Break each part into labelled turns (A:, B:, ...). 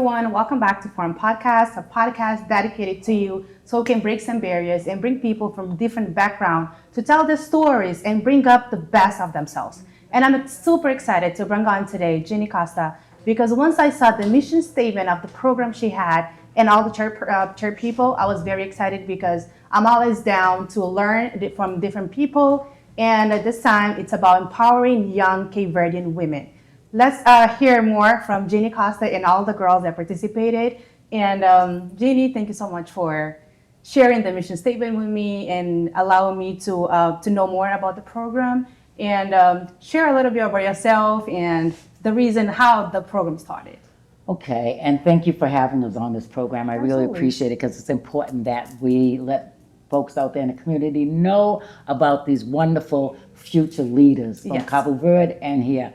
A: everyone. Welcome back to Forum Podcast, a podcast dedicated to you so we can break some barriers and bring people from different backgrounds to tell their stories and bring up the best of themselves. And I'm super excited to bring on today Ginny Costa, because once I saw the mission statement of the program she had and all the church people, I was very excited because I'm always down to learn from different people. And at this time, it's about empowering young Cape Verdean women. Let's hear more from Ginny Costa and all the girls that participated. And Ginny, thank you so much for sharing the mission statement with me and allowing me to know more about the program and share a little bit about yourself and the reason how the program started.
B: Okay, and thank you for having us on this program. I really
A: Absolutely.
B: appreciate it because it's important that we let folks out there in the community know about these wonderful future leaders from
A: Yes.
B: Cape Verde and here.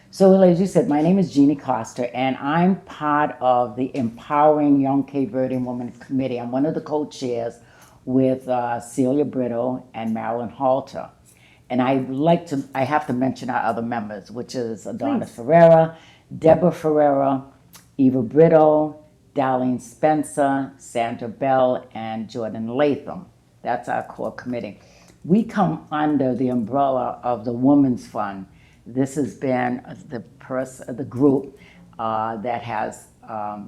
B: So, as you said, my name is Ginny Costa, and I'm part of the Empowering Young Cape Verdean Women Committee. I'm one of the co-chairs with Celia Brito and Marilyn Halter. And I have to mention our other members, which is Donna
A: Please.
B: Ferreira, Deborah Ferreira, Eva Brito, Darlene Spencer, Sandra Bell, and Jordan Latham. That's our core committee. We come under the umbrella of the Women's Fund. This has been the group that has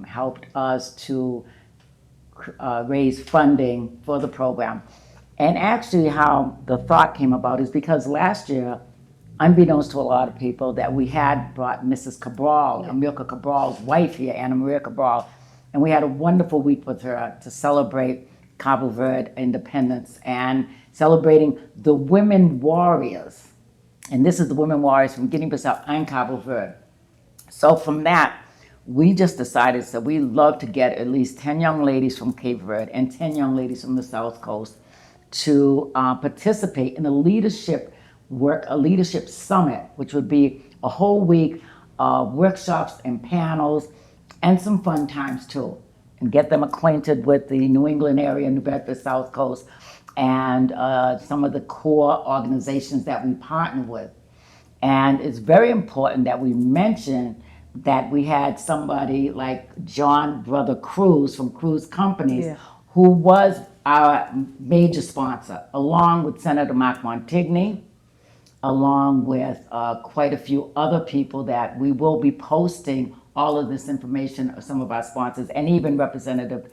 B: helped us to raise funding for the program. And actually how the thought came about is because last year, unbeknownst to a lot of people, that we had brought Mrs. Cabral, Amilcar Cabral's wife here, Anna Maria Cabral, and we had a wonderful week with her to celebrate Cape Verde independence and celebrating the women warriors. And this is the women warriors from Guinea-Bissau and Cape Verde. So from that, we just decided that we love to get at least 10 young ladies from Cape Verde and 10 young ladies from the South Coast to participate in a leadership summit, which would be a whole week of workshops and panels and some fun times too, and get them acquainted with the New England area, New Bedford, South Coast, and some of the core organizations that we partner with. And it's very important that we mention that we had somebody like John Brother Cruz from Cruz Companies, who was our major sponsor, along with Senator Mark Montigny, along with quite a few other people that we will be posting all of this information of some of our sponsors, and even Representative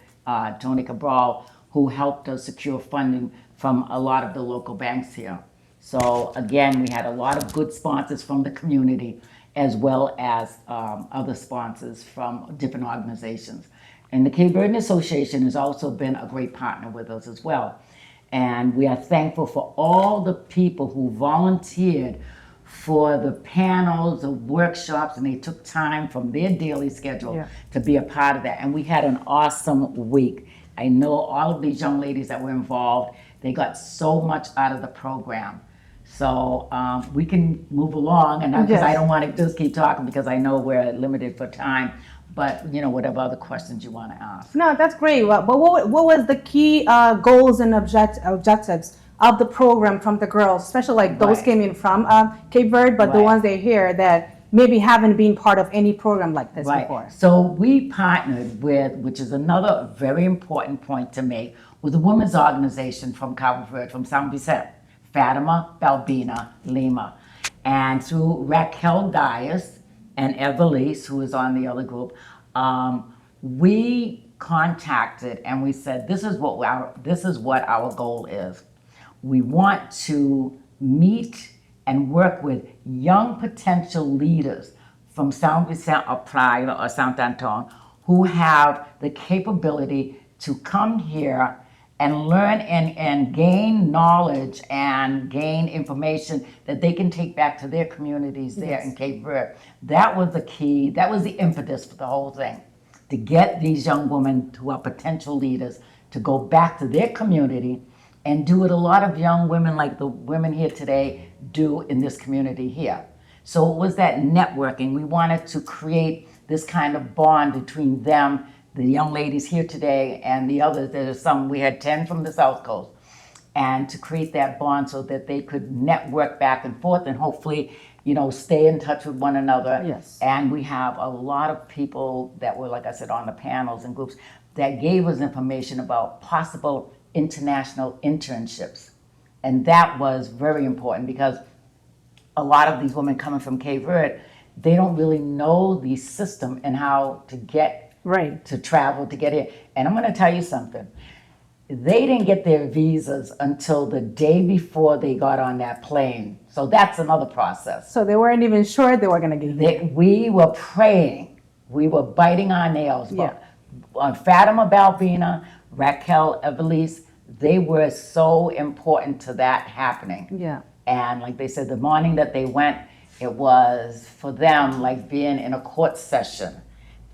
B: Tony Cabral, who helped us secure funding from a lot of the local banks here. So again, we had a lot of good sponsors from the community, as well as other sponsors from different organizations. And the Cape Verde Association has also been a great partner with us as well. And we are thankful for all the people who volunteered for the panels, the workshops, and they took time from their daily schedule to be a part of that. And we had an awesome week. I know all of these young ladies that were involved, they got so much out of the program. So we can move along, and because I don't want to just keep talking because I know we're limited for time, but whatever other questions you want to ask.
A: No, that's great. But what was the key goals and objectives of the program from the girls, especially like those came in from Cape Verde, but the ones they hear that maybe haven't been part of any program like this before?
B: So we partnered with, which is another very important point to make, with a women's organization from Cape Verde, from San Vicente, Fatima Balbina Lima. And through Raquel Dias and Evelise, who is on the other group, we contacted and we said, this is what our goal is. We want to meet and work with young potential leaders from San Vicente or Playa or Sant Anton who have the capability to come here and learn and gain knowledge and gain information that they can take back to their communities there in Cape Verde. That was the key, that was the impetus for the whole thing, to get these young women who are potential leaders to go back to their community and do what a lot of young women like the women here today do in this community here. So it was that networking. We wanted to create this kind of bond between them, the young ladies here today, and the others. We had 10 from the South Coast. And to create that bond so that they could network back and forth and hopefully stay in touch with one another.
A: Yes.
B: And we have a lot of people that were, like I said, on the panels and groups that gave us information about possible international internships. And that was very important because a lot of these women coming from Cape Verde, they don't really know the system and how to get
A: Right.
B: to travel to get here. And I'm going to tell you something. They didn't get their visas until the day before they got on that plane. So that's another process.
A: So they weren't even sure they were going to get here.
B: We were praying. We were biting our nails.
A: Yeah.
B: But Fatima Balbina, Raquel Evelise, they were so important to that happening.
A: Yeah.
B: And like they said, the morning that they went, it was for them like being in a court session.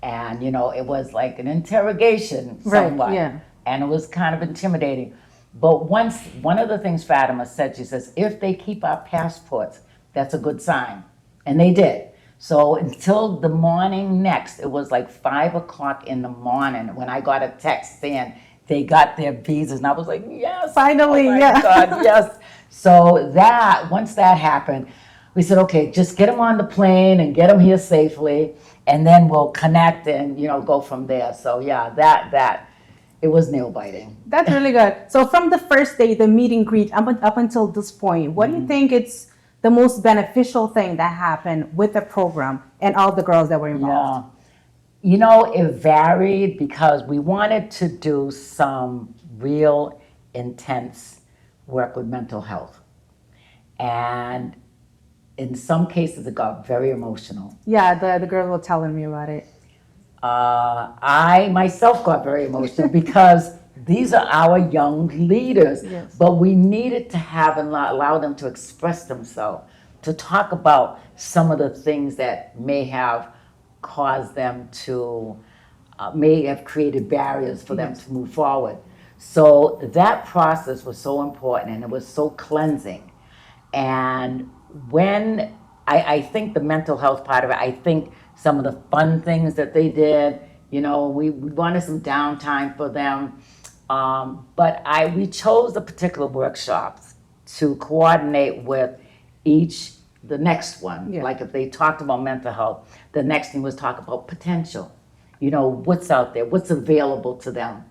B: And, it was like an interrogation somewhat.
A: Right, yeah.
B: And it was kind of intimidating. But one of the things Fatima said, she says, if they keep our passports, that's a good sign. And they did. So until the morning next, it was like 5:00 in the morning when I got a text saying they got their visas. And I was like, yes.
A: Finally,
B: oh my
A: yeah.
B: God, yes. So once that happened, we said, okay, just get them on the plane and get them here safely. And then we'll connect and, go from there. So yeah, it was nail biting.
A: That's really good. So from the first day, the meet and greet up until this point, what do you think it's the most beneficial thing that happened with the program and all the girls that were involved?
B: Yeah. It varied because we wanted to do some real intense work with mental health. And in some cases, it got very emotional.
A: Yeah, the girls were telling me about it.
B: I myself got very emotional because these are our young leaders.
A: Yes.
B: But we needed to have and allow them to express themselves, to talk about some of the things that may have caused them to, may have created barriers for them to move forward. So that process was so important and it was so cleansing. And when I think the mental health part of it, I think some of the fun things that they did, we wanted some downtime for them. But we chose the particular workshops to coordinate with the next one.
A: Yeah.
B: Like if they talked about mental health, the next thing was talk about potential. What's out there, what's available to them.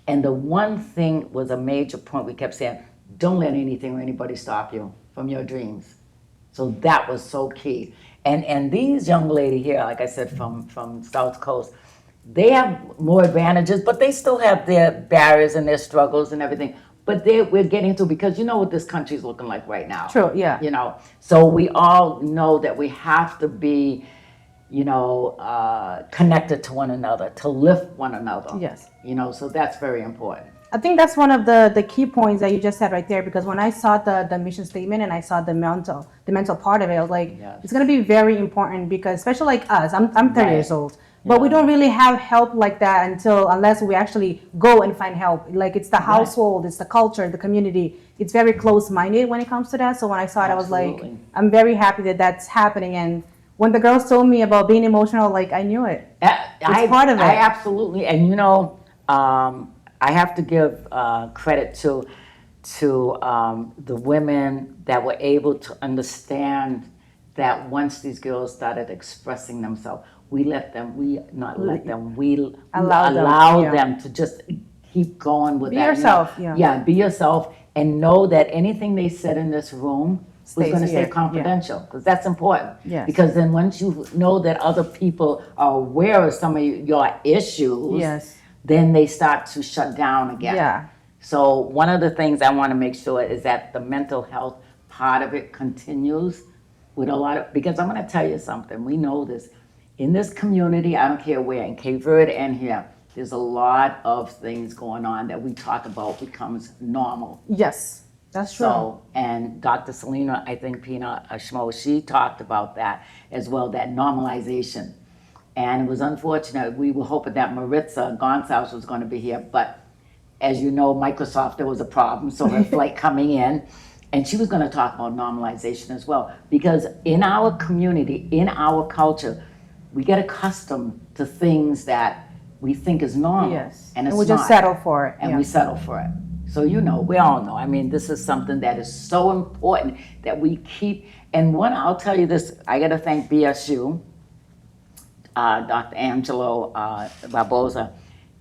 B: And the one thing was a major point we kept saying, don't let anything or anybody stop you from your dreams. So that was so key. And these young ladies here, like I said, from South Coast, they have more advantages, but they still have their barriers and their struggles and everything. But we're getting to, because you know what this country is looking like right now.
A: True, yeah.
B: So we all know that we have to be, connected to one another, to lift one another.
A: Yes.
B: So that's very important.
A: I think that's one of the key points that you just said right there, because when I saw the mission statement and I saw the mental part of it, I was like,
B: Yes.
A: it's going to be very important, because especially like us, I'm 30
B: Right.
A: years old, but we don't really have help like that unless we actually go and find help. Like it's the household, it's the culture, the community. It's very close-minded when it comes to that. So when I saw it, I was like,
B: Absolutely.
A: I'm very happy that that's happening. And when the girls told me about being emotional, like I knew it. It's part of it.
B: I absolutely, and I have to give credit to the women that were able to understand that once these girls started expressing themselves, we allow them to just keep going with
A: Be
B: that.
A: yourself, yeah.
B: Be yourself, and know that anything they said in this room was
A: Stays
B: going to stay
A: here,
B: confidential, because that's important.
A: Yes.
B: Because then once you know that other people are aware of some of your issues,
A: Yes.
B: then they start to shut down again.
A: Yeah.
B: So one of the things I want to make sure is that the mental health part of it continues with a lot of, because I'm going to tell you something, we know this. In this community, I don't care where, in Cape Verde and here, there's a lot of things going on that we talk about becomes normal.
A: Yes, that's true.
B: So, and Dr. Selena, I think Pina Ashmo, she talked about that as well, that normalization. And it was unfortunate, we were hoping that Maritza Gonçalves was going to be here, but as you know, Microsoft, there was a problem, so her flight coming in, and she was going to talk about normalization as well. Because in our community, in our culture, we get accustomed to things that we think is normal.
A: Yes.
B: And it's
A: we just
B: not.
A: settle for it.
B: And
A: yeah.
B: we settle for it. So, we all know. I mean, this is something that is so important that we keep. And I'll tell you this, I got to thank BSU, Dr. Angelo Barboza.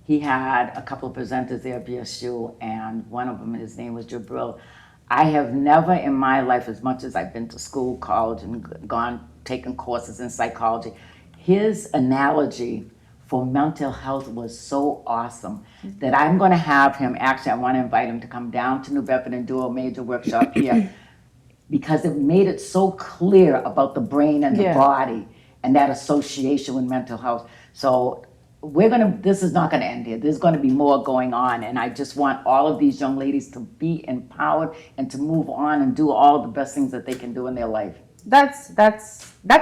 B: He had a couple of presenters there at BSU, and one of them, his name was Jabril. I have never in my life, as much as I've been to school, college, and taken courses in psychology, his analogy for mental health was so awesome that I'm going to have him, actually I want to invite him to come down to New Bedford and do a major workshop here because it made it so clear about the brain and the body and that association with mental health. So this is not going to end here. There's going to be more going on, and I just want all of these young ladies to be empowered and to move on and do all the best things that they can do in their life.
A: That's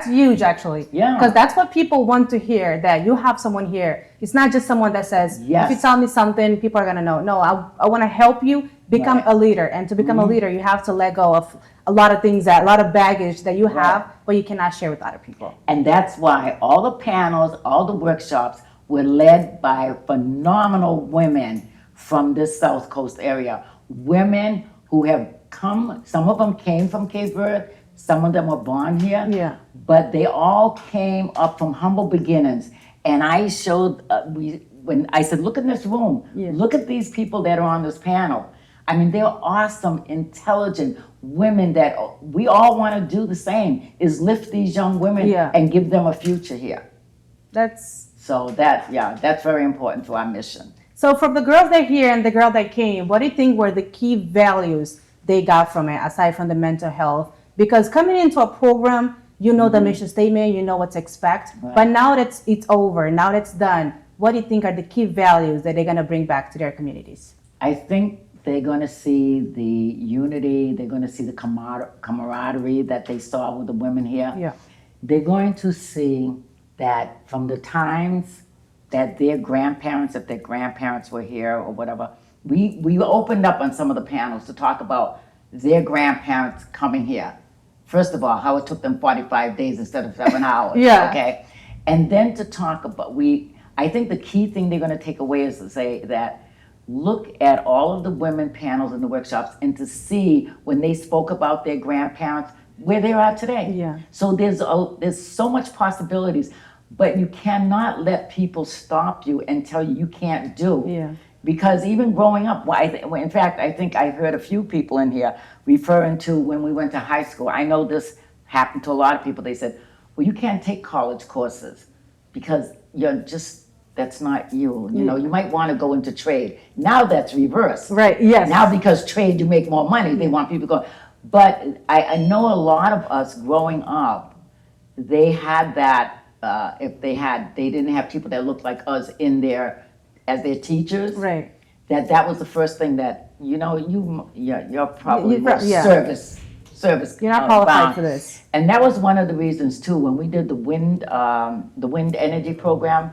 A: huge, actually.
B: Yeah.
A: Because that's what people want to hear, that you have someone here. It's not just someone that says, if you tell me something, people are going to know. No, I want to help you become a leader. And to become a leader, you have to let go of a lot of things, a lot of baggage that you have, but you cannot share with other people.
B: And that's why all the panels, all the workshops were led by phenomenal women from this South Coast area. Women who have come, some of them came from Cape Verde, some of them were born here, but they all came up from humble beginnings. And I showed, when I said, look in this room, look at these people that are on this panel. I mean, they're awesome, intelligent women that we all want to do the same, is lift these young women and give them a future here. That's very important to our mission.
A: So from the girls that are here and the girl that came, what do you think were the key values they got from it, aside from the mental health? Because coming into a program, you know the mission statement, you know what to expect. Right. But now that it's over, now that it's done, what do you think are the key values that they're going to bring back to their communities?
B: I think they're going to see the unity, they're going to see the camaraderie that they saw with the women here.
A: Yeah.
B: They're going to see that from the times that their grandparents, if their grandparents were here or whatever, we opened up on some of the panels to talk about their grandparents coming here. First of all, how it took them 45 days instead of 7 hours. Okay. And then to talk about, I think the key thing they're going to take away is to say that look at all of the women panels in the workshops and to see when they spoke about their grandparents, where they are today.
A: Yeah.
B: So there's so much possibilities, but you cannot let people stop you and tell you can't do.
A: Yeah.
B: Because even growing up, in fact, I think I heard a few people in here referring to when we went to high school. I know this happened to a lot of people. They said, well, you can't take college courses because that's not you. You know, you might want to go into trade. Now that's reversed.
A: Right, yes.
B: Now because trade, you make more money. They want people to go. But I know a lot of us growing up, they had that, they didn't have people that looked like us as their teachers.
A: Right.
B: That was the first thing that, you're probably service.
A: You're not qualified for this.
B: And that was one of the reasons too, when we did the wind energy program,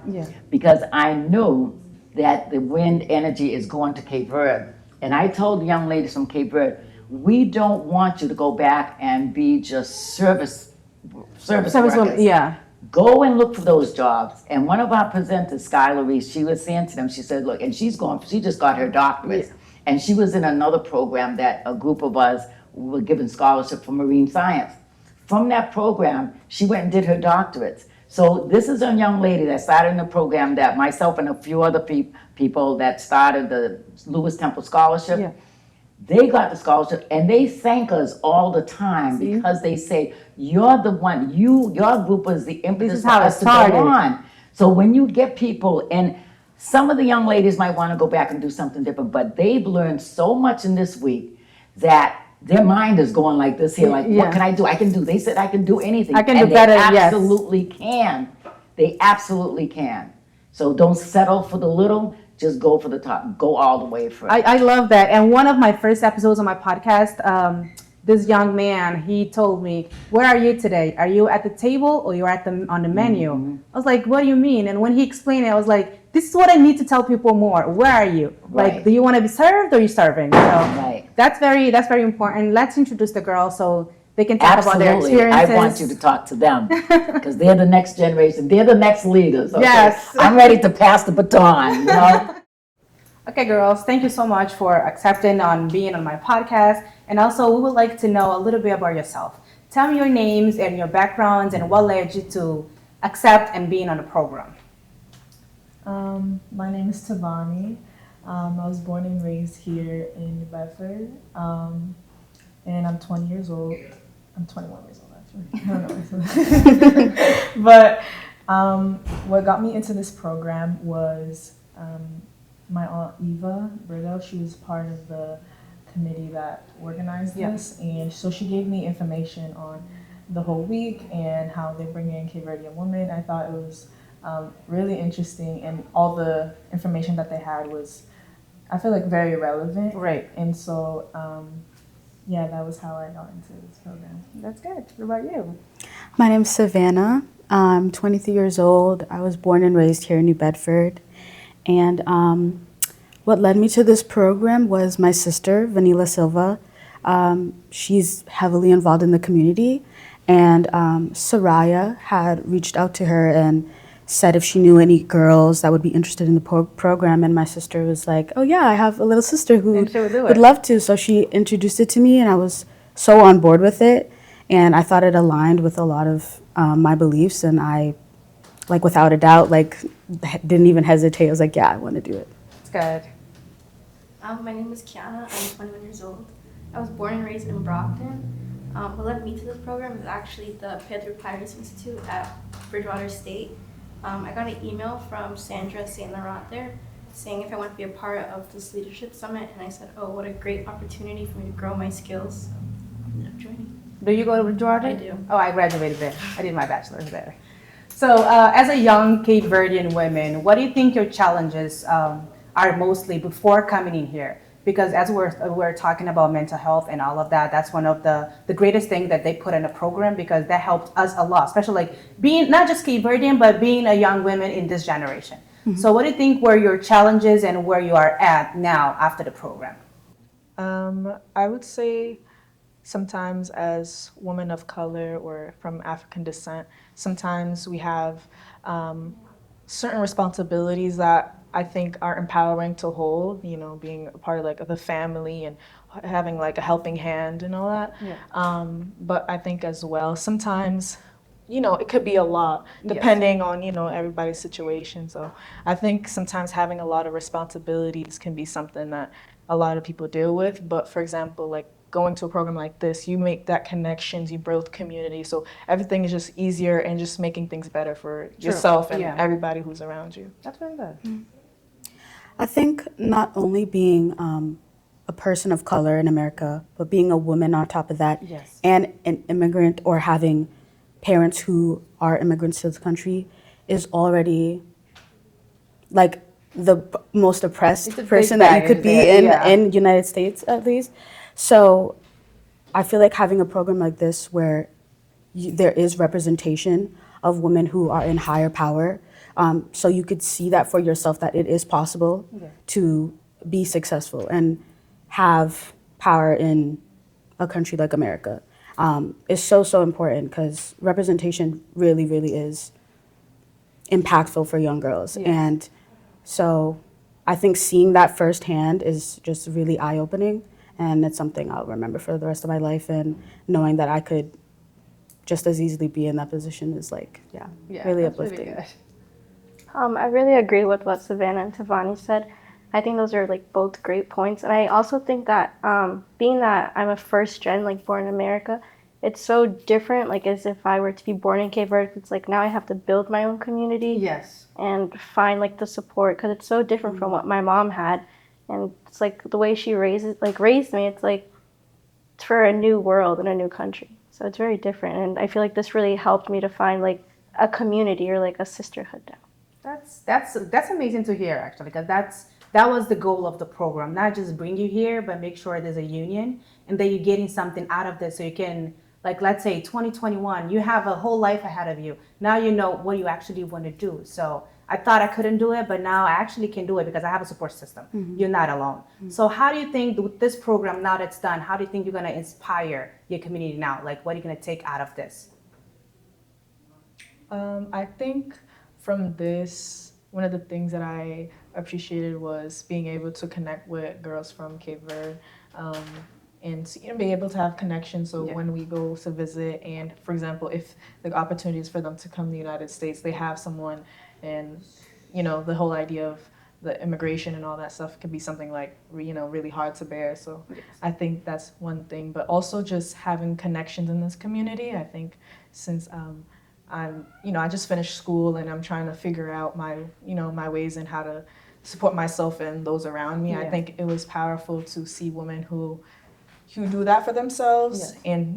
B: because I knew that the wind energy is going to Cape Verde. And I told the young ladies from Cape Verde, we don't want you to go back and be just service workers.
A: Yeah.
B: Go and look for those jobs. And one of our presenters, Skylar Reese, she was saying to them, she said, look, and she just got her doctorate. Yeah. And she was in another program that a group of us were given scholarship for marine science. From that program, she went and did her doctorates. So this is a young lady that started in the program that myself and a few other people that started the Lewis Temple Scholarship. Yeah. They got the scholarship and they thank us all the time because they say, you're the one, your group was the impetus for us to go on. So when you get people, and some of the young ladies might want to go back and do something different, but they've learned so much in this week that their mind is going like this here, like, what can I do? I can do. They said I can do anything.
A: I can do better,
B: they absolutely can. They absolutely can. So don't settle for the little. Just go for the top. Go all the way for it.
A: I love that. And one of my first episodes on my podcast, this young man, he told me, where are you today? Are you at the table or you're on the menu? Mm-hmm. I was like, what do you mean? And when he explained it, I was like, this is what I need to tell people more. Where are you? Right. Like, do you want to be served or are you serving? So
B: right.
A: That's very important. Let's introduce the girls so they can talk about their experiences.
B: I want you to talk to them because they're the next generation. They're the next leaders. Okay?
A: Yes.
B: I'm ready to pass the baton,
A: Okay, girls, thank you so much for accepting on being on my podcast. And also, we would like to know a little bit about yourself. Tell me your names and your backgrounds and what led you to accept and being on the program.
C: My name is Tavani. I was born and raised here in New Bedford, and I'm 20 years old. I'm 21 years old, actually. I don't know. But what got me into this program was my aunt Eva Brito. She was part of the committee that organized this, and so she gave me information on the whole week and how they bring in Cape Verdean women. I thought it was really interesting, and all the information that they had was, I feel like, very relevant.
A: Right.
C: And so, yeah, that was how I got into this program.
A: That's good. What about you?
D: My name's Savannah. I'm 23 years old. I was born and raised here in New Bedford. And what led me to this program was my sister, Vanilla Silva. She's heavily involved in the community. And Soraya had reached out to her and said if she knew any girls that would be interested in the program. And my sister was like, oh yeah, I have a little sister who would love to. So she introduced it to me and I was so on board with it. And I thought it aligned with a lot of my beliefs. And I, like without a doubt, like didn't even hesitate. I was like, yeah, I want to do it.
A: It's good.
E: My name is Kiana. I'm 21 years old. I was born and raised in Brockton. What led me to this program is actually the Pedro Pires Institute at Bridgewater State. I got an email from Sandra St. Laurent there saying if I want to be a part of this leadership summit, and I said, oh, what a great opportunity for me to grow my skills. So I ended up joining.
A: Do you go to Georgia?
E: I do.
A: Oh, I graduated there. I did my bachelor's there. So as a young Cape Verdean woman, what do you think your challenges are mostly before coming in here? Because as we're talking about mental health and all of that, that's one of the greatest things that they put in a program, because that helped us a lot, especially like being not just Cape Verdean, but being a young woman in this generation. Mm-hmm. So what do you think were your challenges and where you are at now after the program?
C: I would say sometimes as women of color or from African descent, sometimes we have certain responsibilities that I think are empowering to hold, you know, being a part of like the family and having like a helping hand and all that. Yeah. But I think as well, sometimes, you know, it could be a lot depending on, you know, everybody's situation. So I think sometimes having a lot of responsibilities can be something that a lot of people deal with. But for example, like going to a program like this, you make that connections, you build community. So everything is just easier and just making things better for yourself and everybody who's around you.
A: That's very good. Mm-hmm.
D: I think not only being a person of color in America, but being a woman on top of that, and an immigrant or having parents who are immigrants to this country is already like the most oppressed person that you could be in United States at least. So I feel like having a program like this where there is representation of women who are in higher power, so you could see that for yourself that it is possible to be successful and have power in a country like America, is so important, because representation really, really is impactful for young girls. And so I think seeing that firsthand is just really eye-opening, and it's something I'll remember for the rest of my life, and knowing that I could just as easily be in that position is like, really uplifting.
A: Really good.
E: I really agree with what Savannah and Tavani said. I think those are like both great points. And I also think that being that I'm a first gen, like born in America, it's so different, like as if I were to be born in Cape Verde. It's like now I have to build my own community and find like the support, because it's so different from what my mom had. And it's like the way she raised me, it's like it's for a new world and a new country. So it's very different. And I feel like this really helped me to find like a community or like a sisterhood now.
A: That's amazing to hear, actually, because that was the goal of the program, not just bring you here, but make sure there's a union and that you're getting something out of this, so you can, like, let's say 2021, you have a whole life ahead of you. Now you know what you actually want to do. So I thought I couldn't do it, but now I actually can do it because I have a support system. Mm-hmm. You're not alone. Mm-hmm. So how do you think with this program, now that's done, how do you think you're going to inspire your community now? Like, what are you going to take out of this?
C: I think from this, one of the things that I appreciated was being able to connect with girls from Cape Verde, and to, be able to have connections. So when we go to visit, and for example, if the opportunity is for them to come to the United States, they have someone, and the whole idea of the immigration and all that stuff could be something like really hard to bear. So I think that's one thing, but also just having connections in this community. I think since I just finished school and I'm trying to figure out my ways and how to support myself and those around me. I think it was powerful to see women who do that for themselves, and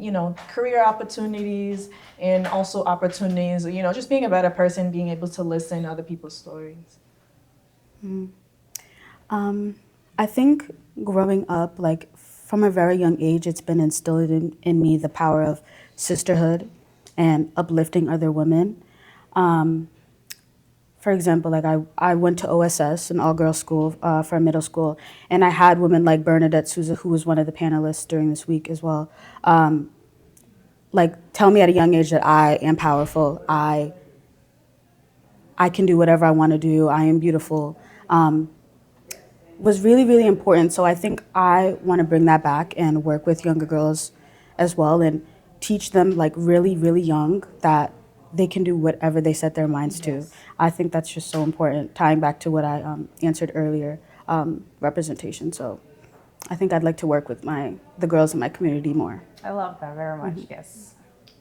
C: career opportunities, and also opportunities, just being a better person, being able to listen to other people's stories.
D: I think growing up, like from a very young age, it's been instilled in me the power of sisterhood and uplifting other women. For example, like I went to OSS, an all-girls school for middle school, and I had women like Bernadette Souza, who was one of the panelists during this week as well, like tell me at a young age that I am powerful, I can do whatever I want to do, I am beautiful, was really, really important. So I think I want to bring that back and work with younger girls as well and teach them like really, really young that they can do whatever they set their minds to. I think that's just so important, tying back to what I answered earlier, representation. So I think I'd like to work with the girls in my community more.
A: I love that very much, yes.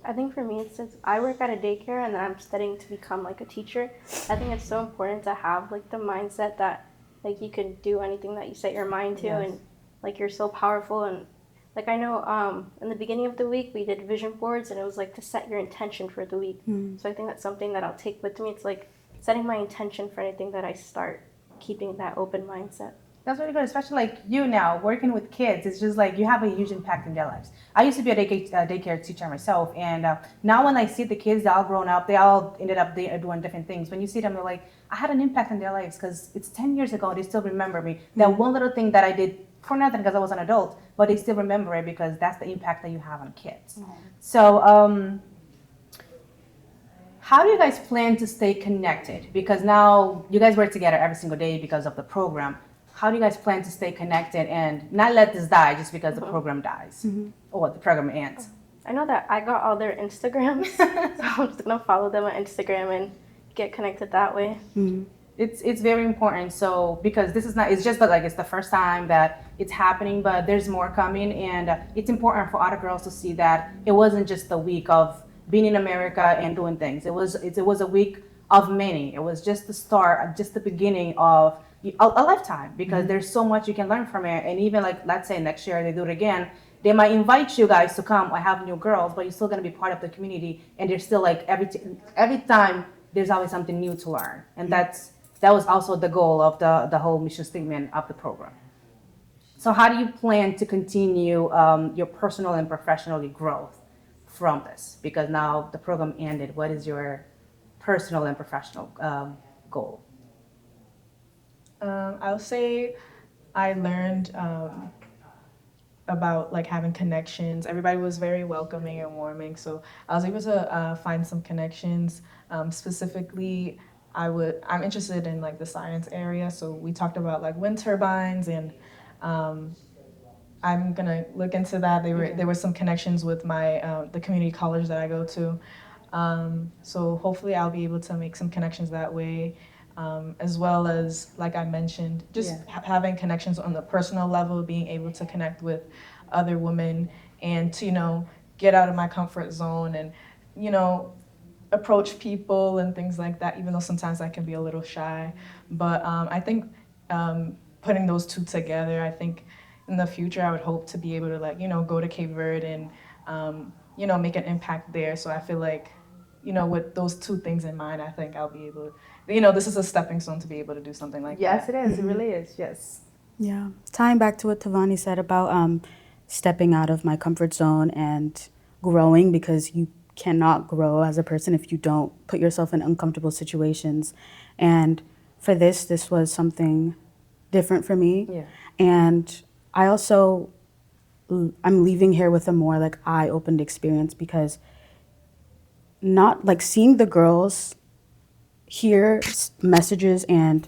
E: I think for me, since I work at a daycare and I'm studying to become like a teacher, I think it's so important to have like the mindset that like you can do anything that you set your mind to, and like you're so powerful. And like I know in the beginning of the week we did vision boards, and it was like to set your intention for the week. So I think that's something that I'll take with me. It's like setting my intention for anything that I start, keeping that open mindset.
A: That's really good, especially like you now working with kids. It's just like you have a huge impact in their lives. I used to be a daycare teacher myself, and now when I see the kids, they're all grown up, they all ended up doing different things. When you see them, they're like, I had an impact in their lives because it's 10 years ago. They still remember me. That one little thing that I did for nothing because I was an adult, but they still remember it because that's the impact that you have on kids. So how do you guys plan to stay connected? Because now you guys work together every single day because of the program. How do you guys plan to stay connected and not let this die just because the program dies or the program ends?
E: I know that I got all their Instagrams, so I'm just gonna follow them on Instagram and get connected that way.
A: It's very important. So because this is not, it's just like it's the first time that it's happening, but there's more coming, and it's important for other girls to see that it wasn't just a week of being in America and doing things. It was a week of many. It was just the start, just the beginning of a lifetime, because there's so much you can learn from it. And even like, let's say next year they do it again, they might invite you guys to come or have new girls, but you're still going to be part of the community, and there's still like every time there's always something new to learn. And that was also the goal of the whole mission statement of the program. So how do you plan to continue your personal and professional growth from this? Because now the program ended, what is your personal and professional goal?
C: I would say I learned about like having connections. Everybody was very welcoming and warming, so I was able to find some connections. Specifically, I'm interested in like the science area, so we talked about like wind turbines, and I'm gonna look into that. There were some connections with my the community college that I go to, so hopefully I'll be able to make some connections that way. As well as, like I mentioned, just having connections on the personal level, being able to connect with other women, and to, get out of my comfort zone and, approach people and things like that, even though sometimes I can be a little shy. But I think putting those two together, I think in the future I would hope to be able to go to Cape Verde and, make an impact there. So I feel like, with those two things in mind, I think I'll be able to, this is a stepping stone to be able to do something like that.
A: Yes, it is. It really is. Yes.
D: Yeah. Tying back to what Tavani said about stepping out of my comfort zone and growing, because you cannot grow as a person if you don't put yourself in uncomfortable situations. And for this was something different for me.
A: Yeah.
D: And I'm leaving here with a more like eye-opened experience, because not like seeing the girls hear messages and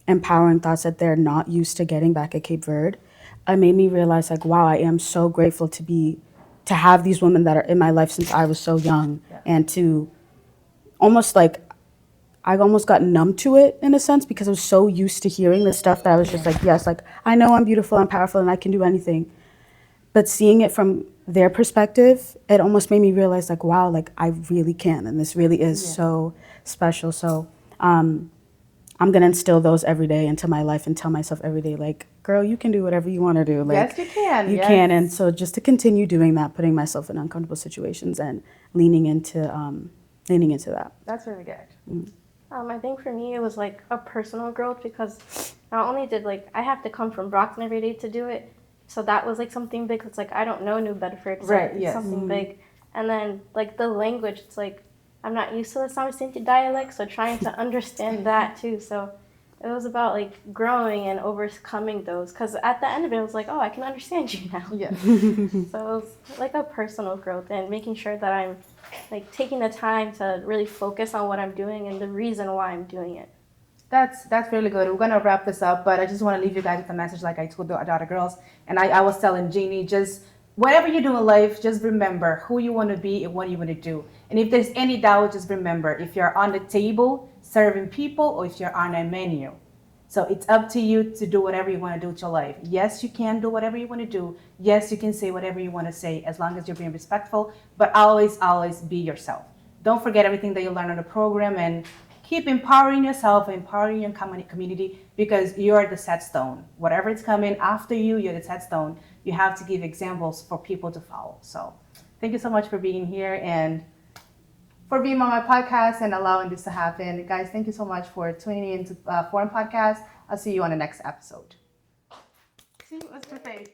D: empowering thoughts that they're not used to getting back at Cape Verde, it made me realize like, wow, I am so grateful to have these women that are in my life since I was so young, and to almost like, I almost got numb to it in a sense because I was so used to hearing this stuff that I was just like, yes, like I know I'm beautiful, I'm powerful, and I can do anything. But seeing it from their perspective, it almost made me realize like, wow, like I really can, and this really is so special. So I'm gonna instill those every day into my life and tell myself every day, like, girl, you can do whatever you want to do. Like,
A: Yes, you can.
D: You
A: Yes.
D: can, and so just to continue doing that, putting myself in uncomfortable situations and leaning into that.
A: That's really good.
E: I think for me it was like a personal growth because not only did like I have to come from Brockton every day to do it, so that was like something big. It's like I don't know New Bedford, so
A: Right,
E: it's
A: yes.
E: something big. And then like the language, it's like I'm not used to the South Central dialect, so trying to understand that too. So it was about like growing and overcoming those. Because at the end of it, it was like, oh, I can understand you now.
A: Yes.
E: So it was like a personal growth and making sure that I'm like taking the time to really focus on what I'm doing and the reason why I'm doing it.
A: That's really good. We're gonna wrap this up, but I just want to leave you guys with a message, like I told the other girls, and I was telling Jeannie, just whatever you do in life, just remember who you want to be and what you want to do. And if there's any doubt, just remember if you're on the table serving people or if you're on a menu. So it's up to you to do whatever you want to do with your life. Yes, you can do whatever you want to do. Yes, you can say whatever you want to say as long as you're being respectful, but always, always be yourself. Don't forget everything that you learn on the program and keep empowering yourself, empowering your community because you're the set stone. Whatever is coming after you, you're the set stone. You have to give examples for people to follow. So thank you so much for being here and for being on my podcast and allowing this to happen. Guys, thank you so much for tuning in to Foreign Podcast. I'll see you on the next episode. See, what's your face?